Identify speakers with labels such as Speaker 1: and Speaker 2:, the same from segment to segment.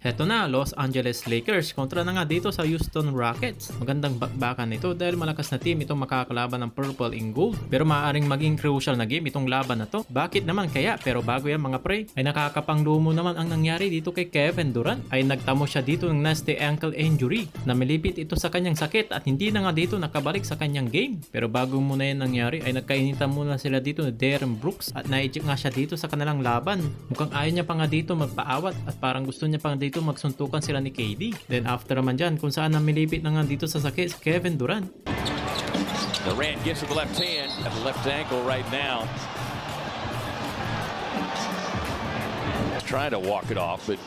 Speaker 1: Heto na, Los Angeles Lakers kontra na nga dito sa Houston Rockets. Magandang bakbakan ito dahil malakas na team itong makakalaban ng Purple and Gold. Pero maaaring maging crucial na game itong laban na to. Bakit naman kaya? Pero bago yan mga pre, ay nakakapanglumo naman ang nangyari dito kay Kevin Durant. Ay nagtamo siya dito ng nasty ankle injury. Namilipit ito sa kanyang sakit at hindi na nga dito nakabalik sa kanyang game. Pero bago muna yan nangyari ay nagkainitan muna sila dito ni Derrick Brooks at na-eject nga siya dito sa kanilang laban. Mukhang ayaw niya pa nga dito magpaawat at parang gusto niya pa nga dito magsuntukan sila ni KD. Then after naman dyan, kung saan namilipit na nga dito sa sakit si Kevin Durant.
Speaker 2: Durant gets to the left hand at the left ankle right now. Trying to walk it off, but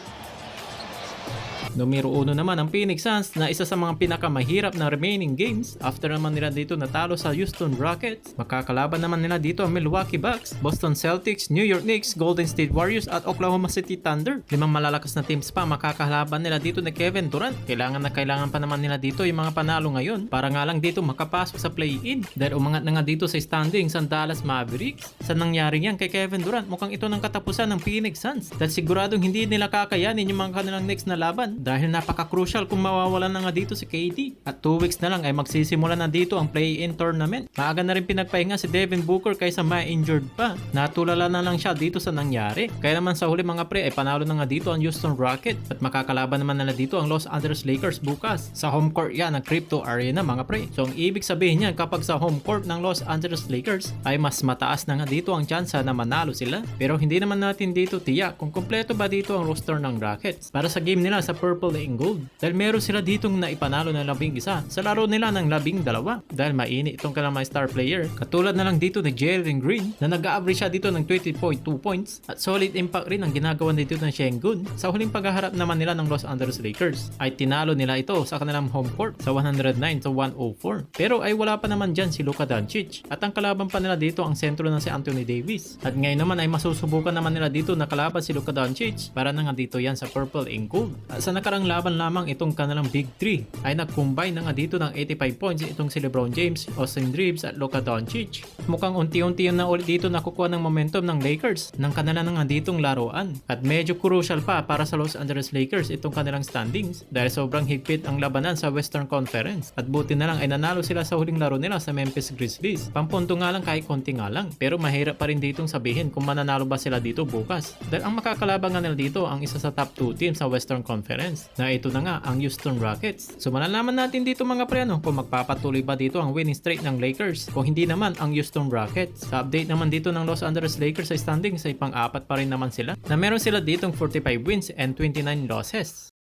Speaker 1: Numero 1 naman ang Phoenix Suns na isa sa mga pinakamahirap na remaining games after naman nila dito natalo sa Houston Rockets. Makakalaban naman nila dito ang Milwaukee Bucks, Boston Celtics, New York Knicks, Golden State Warriors at Oklahoma City Thunder. 5 malalakas na teams pa makakalaban nila dito ni Kevin Durant. Kailangan pa naman nila dito yung mga panalo ngayon para nga lang dito makapasok sa play-in. Dahil umangat na nga dito sa standings ang Dallas Mavericks. Sa nangyari yan kay Kevin Durant, mukhang ito ng katapusan ng Phoenix Suns. Dahil siguradong hindi nila kakayanin yung mga kanilang next na laban. Dahil napaka-crucial kung mawawalan na nga dito si KD. At 2 weeks na lang ay magsisimula na dito ang play-in tournament. Maaga na rin pinagpahinga si Devin Booker kaysa ma-injured pa. Natulala na lang siya dito sa nangyari. Kaya naman sa huli mga pre ay panalo na nga dito ang Houston Rockets at makakalaban naman nila dito ang Los Angeles Lakers bukas. Sa home court yan ng Crypto Arena mga pre. So ang ibig sabihin yan kapag sa home court ng Los Angeles Lakers ay mas mataas na nga dito ang tsansa na manalo sila. Pero hindi naman natin dito tiyak kung kompleto ba dito ang roster ng Rockets para sa game nila sa Purple and Gold. Dahil meron sila ditong naipanalo na 11 sa laro nila ng 12 dahil mainit itong kanilang mga star player. Katulad na lang dito ni Jalen Green na nag-average siya dito ng 20.2 points at solid impact rin ang ginagawa dito ng Şengün. Sa huling paghaharap naman nila ng Los Angeles Lakers ay tinalo nila ito sa kanilang home court sa 109-104. Pero ay wala pa naman dyan si Luka Doncic at ang kalaban pa nila dito ang sentro na si Anthony Davis. At ngayon naman ay masusubukan naman nila dito na kalaban si Luka Doncic para na nga dito yan sa Purple and Gold. At sa nakarang laban lamang itong kanilang Big 3 ay nag-combine na nga dito ng 85 points itong si LeBron James, Austin Reeves at Luka Doncic. Mukhang unti-unti na ulit dito nakukuha ng momentum ng Lakers ng kanila na nga ditong laruan. At medyo crucial pa para sa Los Angeles Lakers itong kanilang standings dahil sobrang higpit ang labanan sa Western Conference. At buti na lang ay nanalo sila sa huling laro nila sa Memphis Grizzlies. Pampunto nga lang kahit konti nga lang. Pero mahirap pa rin ditong sabihin kung mananalo ba sila dito bukas. Dahil ang makakalaban nga nila dito ang isa sa top 2 teams sa Western Conference na ito na nga ang Houston Rockets. So malalaman natin dito mga pre kung magpapatuloy ba dito ang winning streak ng Lakers kung hindi naman ang Houston Rockets. Sa update naman dito ng Los Angeles Lakers sa standings ay pang-apat pa rin naman sila na meron sila ditong 45 wins and 29 losses.